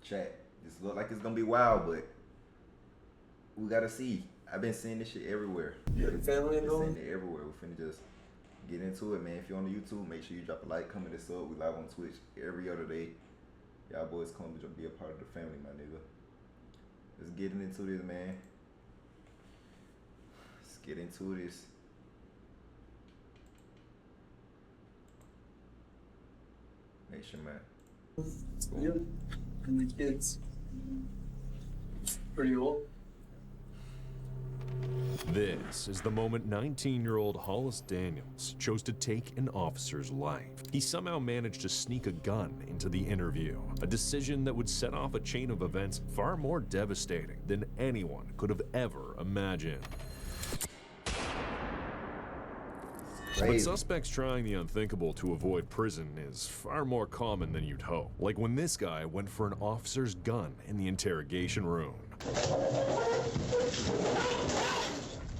Chat. This look like it's gonna be wild, but we gotta see. I've been seeing this shit everywhere. You got family in seeing it everywhere. We're finna just get into it, man. If you're on the YouTube, make sure you drop a like, comment, and sub. We live on Twitch every other day. Y'all boys come to be a part of the family, my nigga. Let's get into this, man. Let's get into this. Make sure, man. Yep. And the kids. Pretty old. This is the moment 19-year-old Hollis Daniels chose to take an officer's life. He somehow managed to sneak a gun into the interview, a decision that would set off a chain of events far more devastating than anyone could have ever imagined. But suspects trying the unthinkable to avoid prison is far more common than you'd hope. Like when this guy went for an officer's gun in the interrogation room.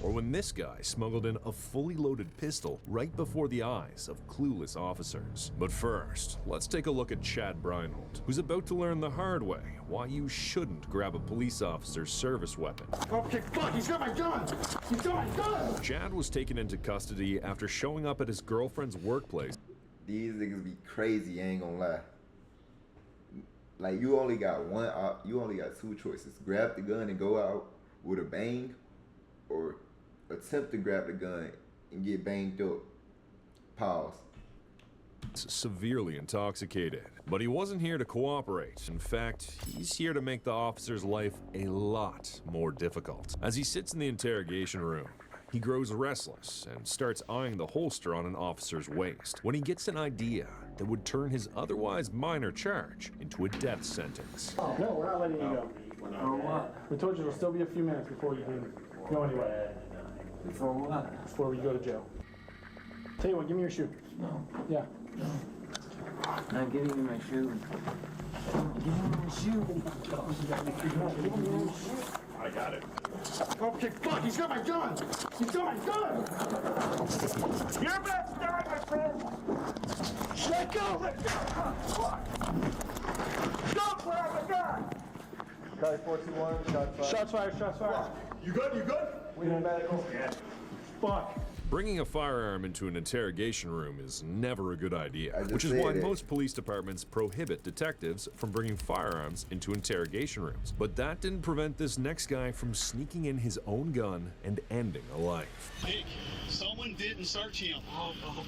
Or when this guy smuggled in a fully loaded pistol right before the eyes of clueless officers. But first, let's take a look at Chad Brinhold, who's about to learn the hard way why you shouldn't grab a police officer's service weapon. Okay, fuck, he's got my gun! He's got my gun! Chad was taken into custody after showing up at his girlfriend's workplace. These niggas be crazy, I ain't gonna lie. Like, you only got two choices. Grab the gun and go out with a bang, or attempt to grab the gun and get banged up. Pause. Severely intoxicated, but he wasn't here to cooperate. In fact, he's here to make the officer's life a lot more difficult. As he sits in the interrogation room, he grows restless and starts eyeing the holster on an officer's waist when he gets an idea that would turn his otherwise minor charge into a death sentence. Oh, no, we're not letting you go. For what? We told you it'll still be a few minutes before you can go anywhere. Before what? Before we go to jail. Tell you what, give me your shoe. No. Yeah. No. Not giving you my shoe. Give me my shoe. Give me my shoe. I got it. Okay, fuck, he's got my gun! He's got my gun! You're best die, my friend! Let go! Let go! Don't grab the gun! Charlie 421, shots fired. Shots fired, shots fired. You good? You good? We need medical. Yeah. Fuck. Bringing a firearm into an interrogation room is never a good idea, which is why most police departments prohibit detectives from bringing firearms into interrogation rooms. But that didn't prevent this next guy from sneaking in his own gun and ending a life. Nick, someone didn't search him. Oh, no.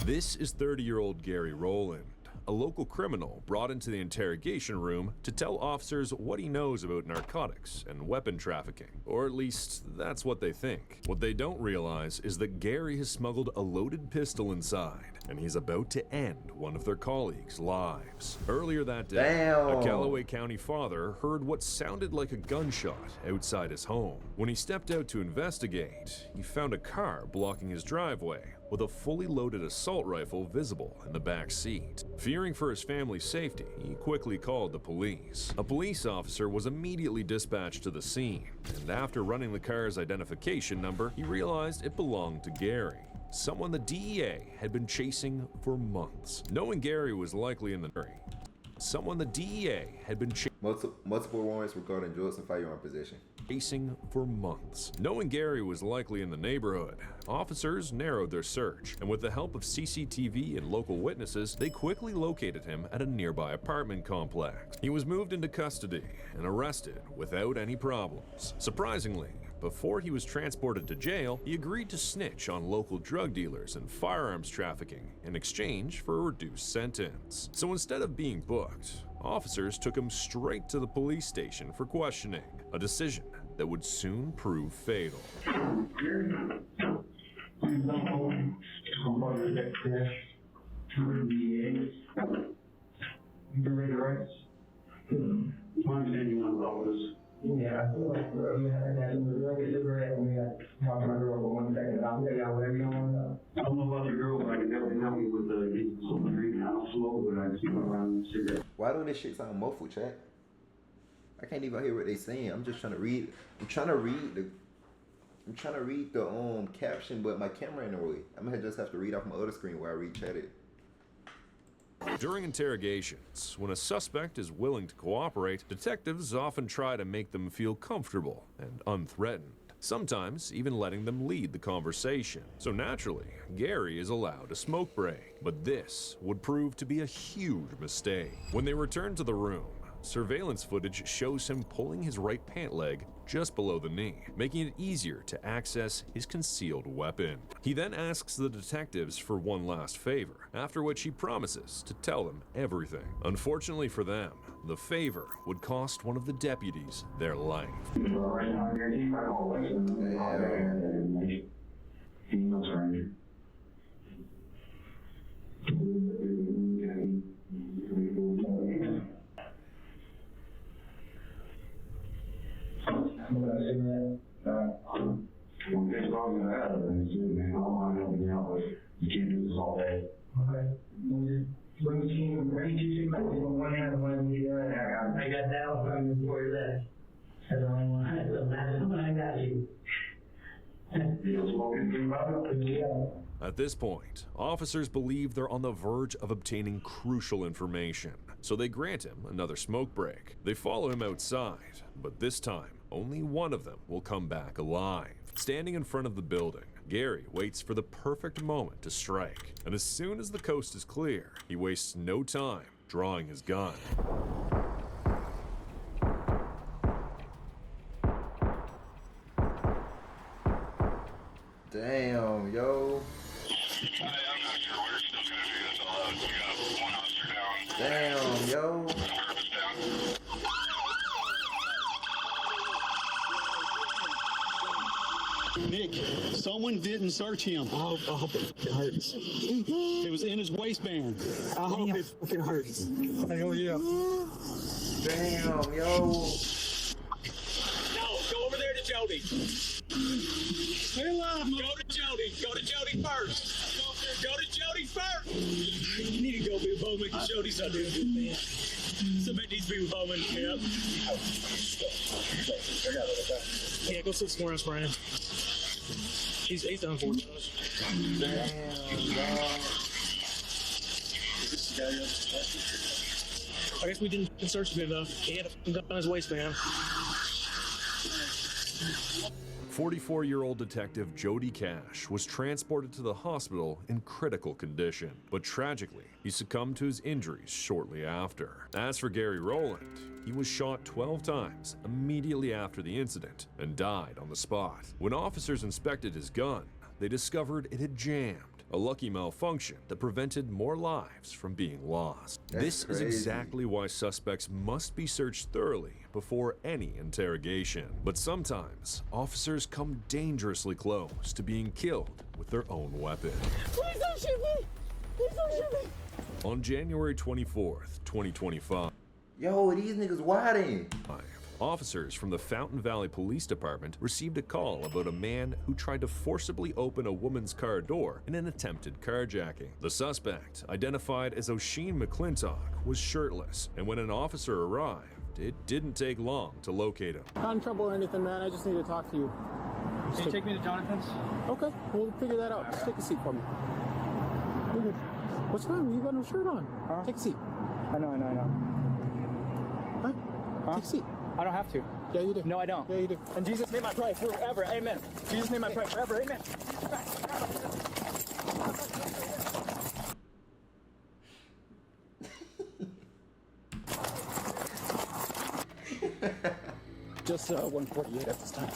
This is 30-year-old Gary Roland, a local criminal brought into the interrogation room to tell officers what he knows about narcotics and weapon trafficking. Or at least, that's what they think. What they don't realize is that Gary has smuggled a loaded pistol inside, and he's about to end one of their colleagues' lives. Earlier that day, a Callaway County father heard what sounded like a gunshot outside his home. When he stepped out to investigate, he found a car blocking his driveway, with a fully loaded assault rifle visible in the back seat. Fearing for his family's safety, he quickly called the police. A police officer was immediately dispatched to the scene, and after running the car's identification number, he realized it belonged to Gary, someone the DEA had been chasing for months. Knowing Gary was likely in the hurry, someone the DEA had been multiple warrants regarding drugs and firearm possession. Chasing for months. Knowing Gary was likely in the neighborhood, officers narrowed their search, and with the help of CCTV and local witnesses, they quickly located him at a nearby apartment complex. He was moved into custody and arrested without any problems. Surprisingly, before he was transported to jail, he agreed to snitch on local drug dealers and firearms trafficking in exchange for a reduced sentence. So instead of being booked, officers took him straight to the police station for questioning, a decision that would soon prove fatal. Yeah, I feel like we had like a cigarette and we got talking to my girl for 1 second. I'll tell y'all whatever you want. I don't know about your girl, but I can definitely help you with getting some drinking. I don't smoke, but I can smoke around the cigarette. Why do this shit sound muffled, chat? I can't even hear what they saying. I'm just trying to read. I'm trying to read the caption, but my camera in the way. I'm gonna just have to read off my other screen where I read chat it. During interrogations, when a suspect is willing to cooperate, detectives often try to make them feel comfortable and unthreatened, sometimes even letting them lead the conversation. So naturally, Gary is allowed a smoke break. But this would prove to be a huge mistake. When they return to the room, surveillance footage shows him pulling his right pant leg just below the knee, making it easier to access his concealed weapon. He then asks the detectives for one last favor, after which he promises to tell them everything. Unfortunately for them, the favor would cost one of the deputies their life. You can't do this all day. Okay. Bring the team, ready to one hand, one knee there. I got that one from before you left. That's the only one. That's the last one I got you. At this point, officers believe they're on the verge of obtaining crucial information, so they grant him another smoke break. They follow him outside, but this time, only one of them will come back alive. Standing in front of the building, Gary waits for the perfect moment to strike, and as soon as the coast is clear, he wastes no time drawing his gun. Damn, yo. I'm not sure where it's still gonna be. That's all out. We got one officer down. Damn, yo. Purpose down. Nick, someone didn't search him. I hope it hurts. It was in his waistband. I hope it fucking hurts. Hell yeah. Damn, yo. No, go over there to Jody. Stay alive, Go to Jody. Go to Jody first. Go to Jody first. You need to go be with Bowman because Jody's not doing good, man. Somebody needs to be with Bowman. Yep. Yeah, go sit somewhere else, Brian. He's done for us. I guess we didn't search him enough. He had a gun on his waistband. 44-year-old detective Jody Cash was transported to the hospital in critical condition, but tragically, he succumbed to his injuries shortly after. As for Gary Roland, he was shot 12 times immediately after the incident and died on the spot. When officers inspected his gun, they discovered it had jammed, a lucky malfunction that prevented more lives from being lost. This is exactly why suspects must be searched thoroughly before any interrogation. But sometimes, officers come dangerously close to being killed with their own weapon. Please don't shoot me! Please don't shoot me! On January 24th, 2025, Yo, these niggas wildin'. officers from the Fountain Valley Police Department received a call about a man who tried to forcibly open a woman's car door in an attempted carjacking. The suspect, identified as O'Sheen McClintock, was shirtless, and when an officer arrived, it didn't take long to locate him. Not in trouble or anything, man. I just need to talk to you. Can you take me to Jonathan's? Okay, we'll figure that out. Just take a seat for me. You're good. What's wrong? You got no shirt on. Huh? Take a seat. I know. Huh? Huh? Take a seat. I don't have to. Yeah, you do. No, I don't. Yeah, you do. And Jesus made my price forever. Amen. Jesus made my price forever. Amen. Just 148 at this time.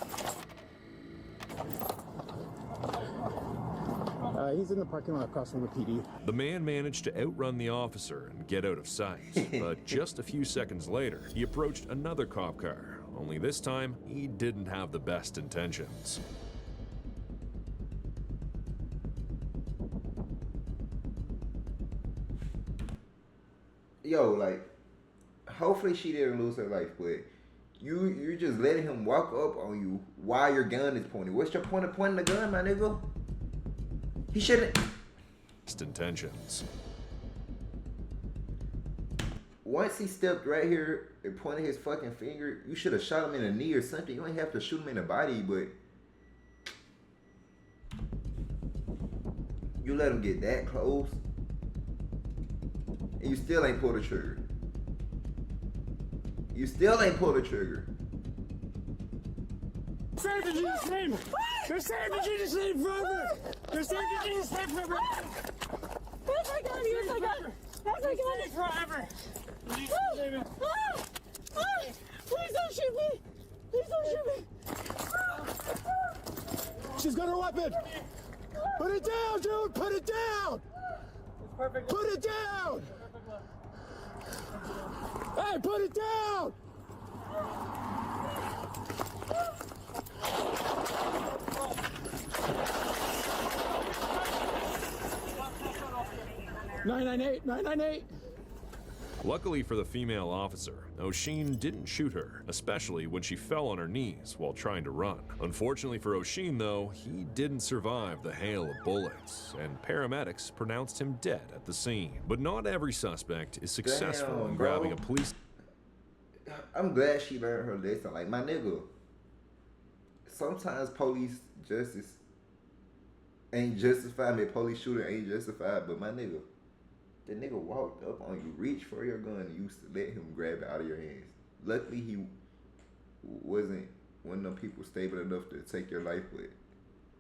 He's in the parking lot across from the PD. The man managed to outrun the officer and get out of sight, but just a few seconds later, he approached another cop car, only this time, he didn't have the best intentions. Yo, like, hopefully she didn't lose her life, but you're just letting him walk up on you while your gun is pointed. What's your point of pointing the gun, my nigga? He shouldn't. Best intentions. Once he stepped right here and pointed his fucking finger, you should have shot him in the knee or something. You ain't have to shoot him in the body, but you let him get that close And you still ain't pulled the trigger. You still ain't pulled the trigger. Save the Jesus name! They're saving the Jesus name forever! They're saving the Jesus name forever! Yes, I got it! Yes, I got it! Yes, I got it! Forever! Please don't shoot me! Please don't shoot me! She's got her weapon! Put it down, dude! Put it down! Put it down! Hey, put it down! $998. Luckily for the female officer, O'Sheen didn't shoot her, especially when she fell on her knees while trying to run. Unfortunately for O'Sheen, though, he didn't survive the hail of bullets, and paramedics pronounced him dead at the scene. But not every suspect is successful Damn, in bro. grabbing a police. I'm glad she learned her lesson. Like, my nigga, sometimes police justice ain't justified. I mean, police shooting ain't justified, but my nigga, the nigga walked up on you, reached for your gun, and you used to let him grab it out of your hands. Luckily, he wasn't one of them people stable enough to take your life, but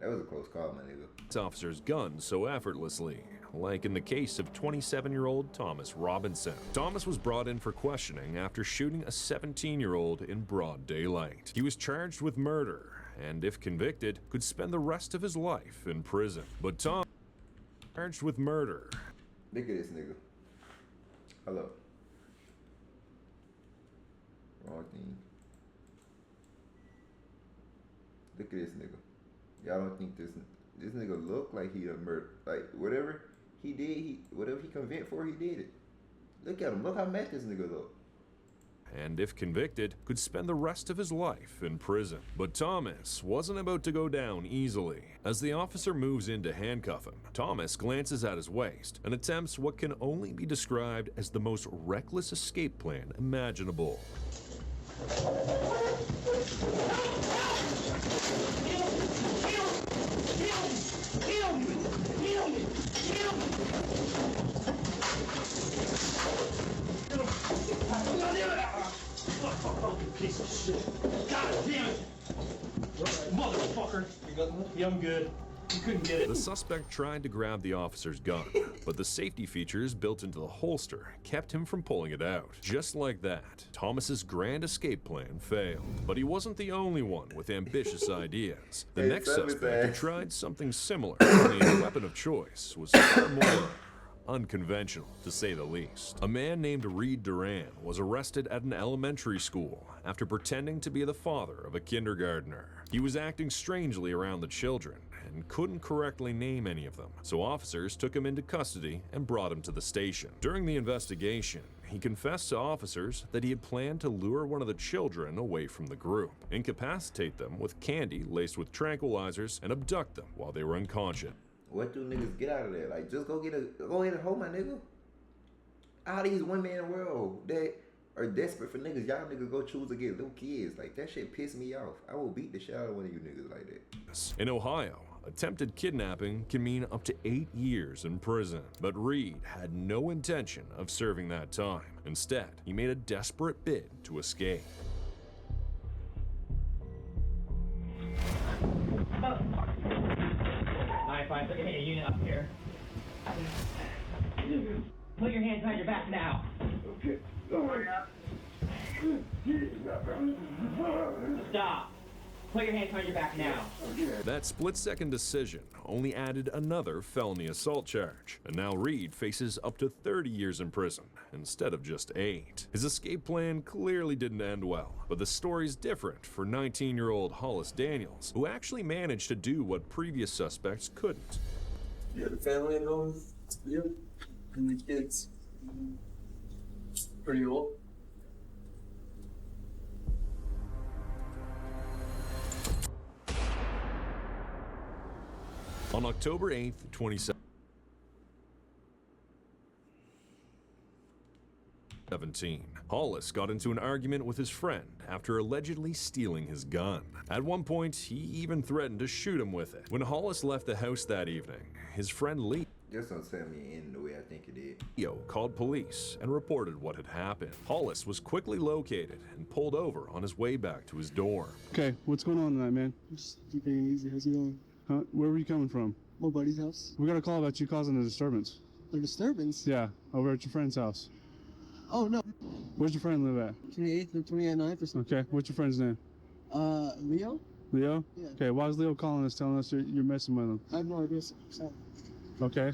that was a close call, my nigga. Officer's gun so effortlessly, like in the case of 27-year-old Thomas Robinson. Thomas was brought in for questioning after shooting a 17-year-old in broad daylight. He was charged with murder, and if convicted, could spend the rest of his life in prison. But Tom charged with murder. Look at this nigga. Hello. Wrong thing. Look at this nigga. Y'all don't think this nigga look like he a murder? Like, whatever he did, whatever he convicted for, he did it. Look at him. Look how mad this nigga look. And if convicted, could spend the rest of his life in prison. But Thomas wasn't about to go down easily. As the officer moves in to handcuff him, Thomas glances at his waist and attempts what can only be described as the most reckless escape plan imaginable. Piece of shit. God damn it! Motherfucker! Yeah, I'm good. You couldn't get it. The suspect tried to grab the officer's gun, but the safety features built into the holster kept him from pulling it out. Just like that, Thomas's grand escape plan failed. But he wasn't the only one with ambitious ideas. The next suspect who tried something similar, only his weapon of choice was far more unconventional, to say the least. A man named Duran was arrested at an elementary school after pretending to be the father of a kindergartner. He was acting strangely around the children and couldn't correctly name any of them, so officers took him into custody and brought him to the station. During the investigation, he confessed to officers that he had planned to lure one of the children away from the group, incapacitate them with candy laced with tranquilizers, and abduct them while they were unconscious. What do niggas get out of there? Like, just go ahead and hold my nigga. All these women in the world that are desperate for niggas, y'all niggas go choose to get little kids. Like, that shit piss me off. I will beat the shit out of one of you niggas like that. In Ohio, attempted kidnapping can mean up to 8 years in prison. But Reed had no intention of serving that time. Instead, he made a desperate bid to escape. Fine, put your unit up here. Put your hands behind your back now. Okay. Stop. Put your hands behind your back now. That split-second decision only added another felony assault charge, and now Reed faces up to 30 years in prison instead of just 8. His escape plan clearly didn't end well, but the story's different for 19-year-old Hollis Daniels, who actually managed to do what previous suspects couldn't. You had a family at home? Yep. And the kids? Pretty old? On October 8th, 2017, Hollis got into an argument with his friend after allegedly stealing his gun. At one point, he even threatened to shoot him with it. When Hollis left the house that evening, his friend Lee... Just don't tell me it ended the way I think it did. Leo called police and reported what had happened. Hollis was quickly located and pulled over on his way back to his dorm. Okay, what's going on tonight, man? Just keeping it easy. How's it going? Huh? Where were you coming from? My buddy's house. We got a call about you causing a disturbance. A disturbance? Yeah, over at your friend's house. Oh, no. Where's your friend live at? 28th or 29th or something. Okay, what's your friend's name? Leo? Leo? Yeah. Okay, why is Leo calling us telling us you're messing with him? I have no idea. So. Okay.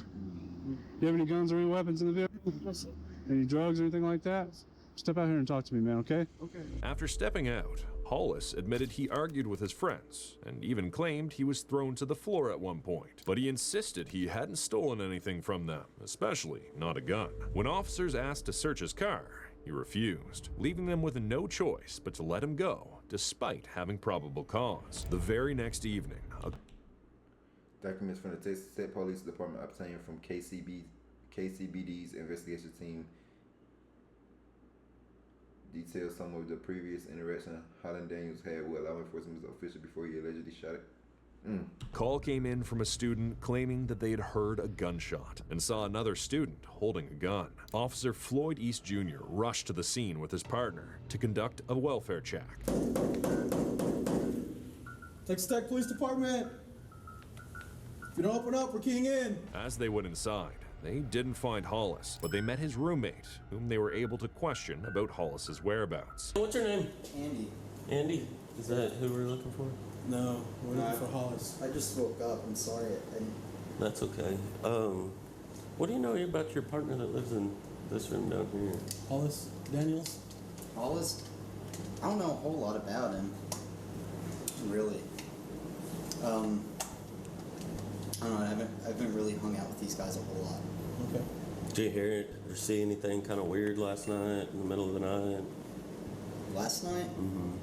You have any guns or any weapons in the vehicle? No, sir. Any drugs or anything like that? Step out here and talk to me, man, okay? Okay. After stepping out, Hollis admitted he argued with his friends and even claimed he was thrown to the floor at one point. But he insisted he hadn't stolen anything from them, especially not a gun. When officers asked to search his car, he refused, leaving them with no choice but to let him go, despite having probable cause. The very next evening, Documents from the Texas State Police Department obtained from KCBD's investigation team details some of the previous interaction Holland Daniels had with law enforcement official before he allegedly shot it. Call came in from a student claiming that they had heard a gunshot and saw another student holding a gun. Officer Floyd East Jr. rushed to the scene with his partner to conduct a welfare check. Texas Tech Police Department. If you don't open up, we're keying in. As they went inside, they didn't find Hollis, but they met his roommate, whom they were able to question about Hollis's whereabouts. What's your name? Andy. Andy? Is that who we're looking for? No, we're looking for Hollis. I just woke up. I'm sorry. That's okay. What do you know about your partner that lives in this room down here? Hollis Daniels? Hollis? I don't know a whole lot about him. Really. I don't know. I haven't really hung out with these guys a whole lot. Okay. Did you hear it or see anything kind of weird last night in the middle of the night? Last night? Mm-hmm.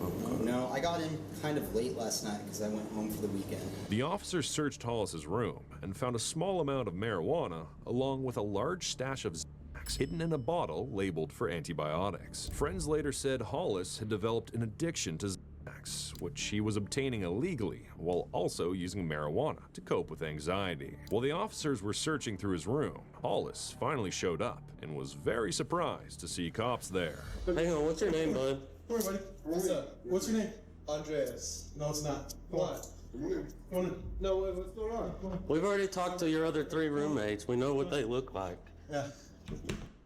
Okay. No, I got in kind of late last night because I went home for the weekend. The officers searched Hollis's room and found a small amount of marijuana along with a large stash of Xanax hidden in a bottle labeled for antibiotics. Friends later said Hollis had developed an addiction to Xanax, which he was obtaining illegally while also using marijuana to cope with anxiety. While the officers were searching through his room, Hollis finally showed up and was very surprised to see cops there. Hang on, what's your name, bud? Come here, buddy. What's up? What's your name? Andreas. No, it's not. Come on. Come on. No, what's going on? Come on. We've already talked to your other 3 roommates. We know what they look like. Yeah.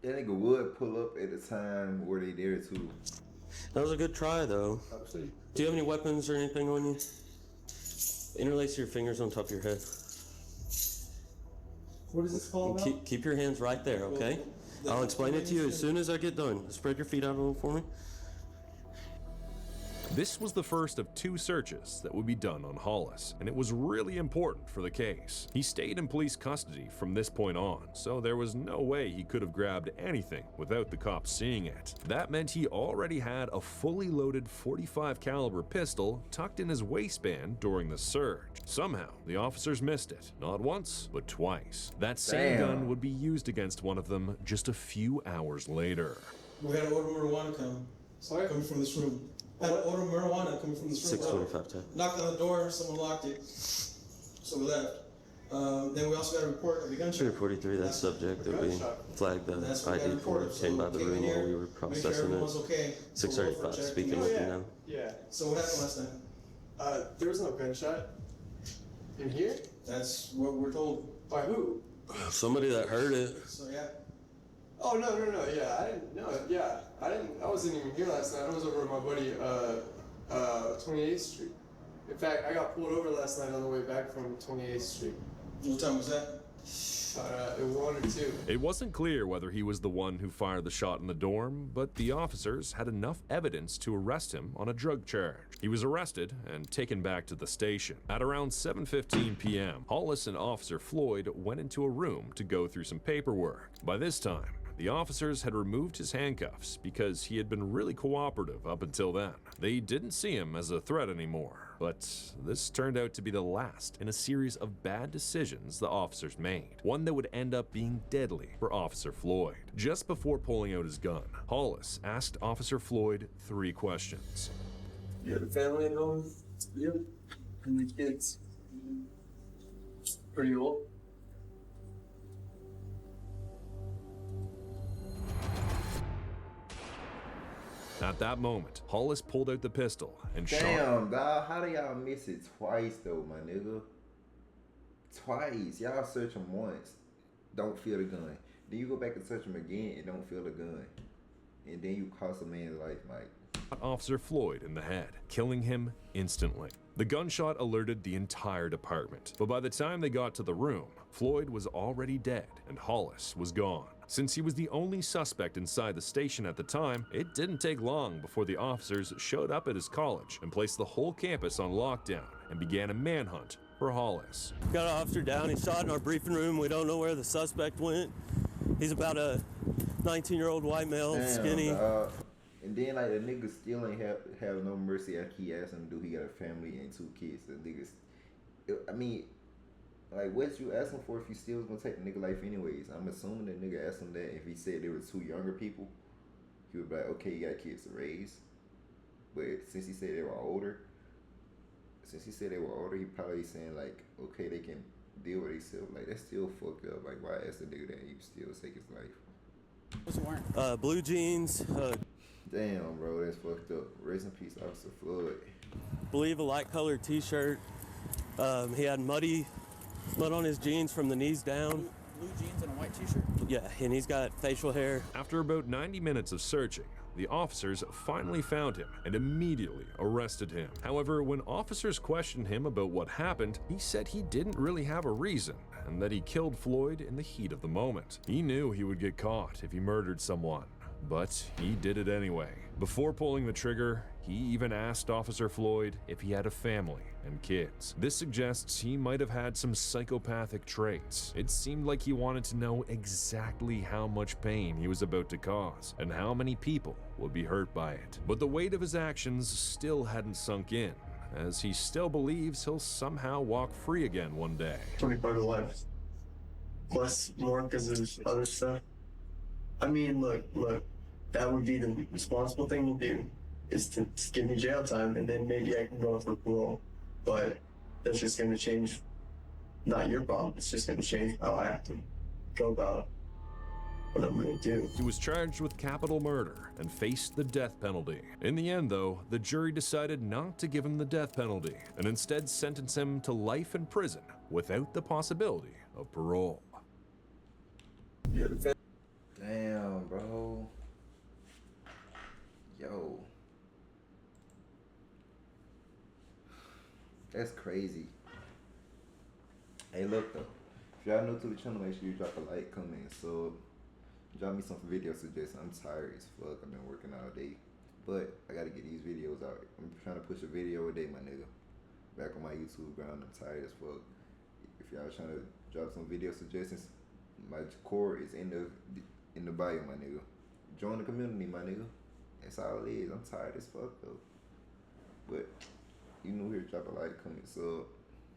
That nigga would pull up at the time where they there too. That was a good try, though. Absolutely. Do you have any weapons or anything on you? Interlace your fingers on top of your head. What is this called about? Keep your hands right there, okay? I'll explain it to you as soon as I get done. Spread your feet out a little for me. This was the first of 2 searches that would be done on Hollis, and it was really important for the case. He stayed in police custody from this point on, so there was no way he could have grabbed anything without the cops seeing it. That meant he already had a fully loaded .45 caliber pistol tucked in his waistband during the search. Somehow, the officers missed it, not once, but twice. That same gun would be used against one of them just a few hours later. We had an order marijuana coming from this room. Had an order marijuana coming from this room. 6:25 time. Knocked on the door, someone locked it, so we left. Then we also got a report of the gunshot. 343, that subject that we flagged the ID for came by the room while we were processing it. Okay. 6:35, speaking with you now. Yeah. So what happened last night? There was no gunshot. In here? That's what we're told. By who? Somebody that heard it. So yeah. Oh, no, yeah, I didn't know. Yeah, I wasn't even here last night. I was over at my buddy, 28th Street. In fact, I got pulled over last night on the way back from 28th Street. What time was that? 1 or 2. It wasn't clear whether he was the one who fired the shot in the dorm, but the officers had enough evidence to arrest him on a drug charge. He was arrested and taken back to the station. At around 7:15 p.m., Hollis and Officer Floyd went into a room to go through some paperwork. By this time, the officers had removed his handcuffs because he had been really cooperative up until then. They didn't see him as a threat anymore, but this turned out to be the last in a series of bad decisions the officers made, one that would end up being deadly for Officer Floyd. Just before pulling out his gun, Hollis asked Officer Floyd 3 questions. You have a family at home? Yep. And the kids. Pretty old? At that moment, Hollis pulled out the pistol and shot him. Damn, dog, how do y'all miss it twice though, my nigga? Twice. Y'all search him once, don't feel the gun. Then you go back and search him again and don't feel the gun. And then you cost a man's life, Mike. Officer Floyd in the head, killing him instantly. The gunshot alerted the entire department, but by the time they got to the room, Floyd was already dead and Hollis was gone. Since he was the only suspect inside the station at the time, it didn't take long before the officers showed up at his college and placed the whole campus on lockdown and began a manhunt for Hollis. Got an officer down, he shot in our briefing room. We don't know where the suspect went. He's about a 19-year-old white male, Damn, skinny. Dog. And then like the nigga still ain't have no mercy after he asked him, do he got a family and 2 kids? The niggas, I mean, like what you asking for if you still was gonna take the nigga life anyways? I'm assuming the nigga asked him that if he said there were 2 younger people, he would be like, okay, you got kids to raise. But since he said they were older, he probably saying like, okay, they can deal with themselves. Like that's still fucked up. Like why ask the nigga that you still take his life? What's he wearing? Blue jeans. Damn, bro, that's fucked up. Rest in peace, Officer Floyd. Believe a light colored t-shirt. He had mud on his jeans from the knees down. Blue jeans and a white t-shirt? Yeah, and he's got facial hair. After about 90 minutes of searching, the officers finally found him and immediately arrested him. However, when officers questioned him about what happened, he said he didn't really have a reason and that he killed Floyd in the heat of the moment. He knew he would get caught if he murdered someone, but he did it anyway. Before pulling the trigger, he even asked Officer Floyd if he had a family and kids. This suggests he might have had some psychopathic traits. It seemed like he wanted to know exactly how much pain he was about to cause and how many people would be hurt by it. But the weight of his actions still hadn't sunk in, as he still believes he'll somehow walk free again one day. 25 to life. Plus more because of other stuff. I mean, look, that would be the responsible thing to do, is to give me jail time and then maybe I can go for parole. But that's just going to change, not your problem, it's just going to change how I have to go about what I'm going to do. He was charged with capital murder and faced the death penalty. In the end, though, the jury decided not to give him the death penalty and instead sentenced him to life in prison without the possibility of parole. Damn, bro. Yo. That's crazy. Hey, look though. If y'all new to the channel, make sure you drop a like, comment, sub. Drop me some video suggestions. I'm tired as fuck. I've been working all day. But I gotta get these videos out. I'm trying to push a video a day, my nigga. Back on my YouTube ground, I'm tired as fuck. If y'all trying to drop some video suggestions, my core is in the bio, my nigga. Join the community, my nigga. That's all it is. I'm tired as fuck though. But you new here, drop a like, comment, sub.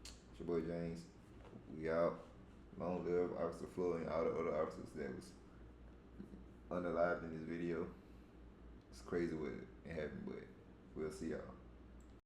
It's your boy James. We out. Long live Officer Floyd and all the other officers that was unalived in this video. It's crazy what it happened, but we'll see y'all.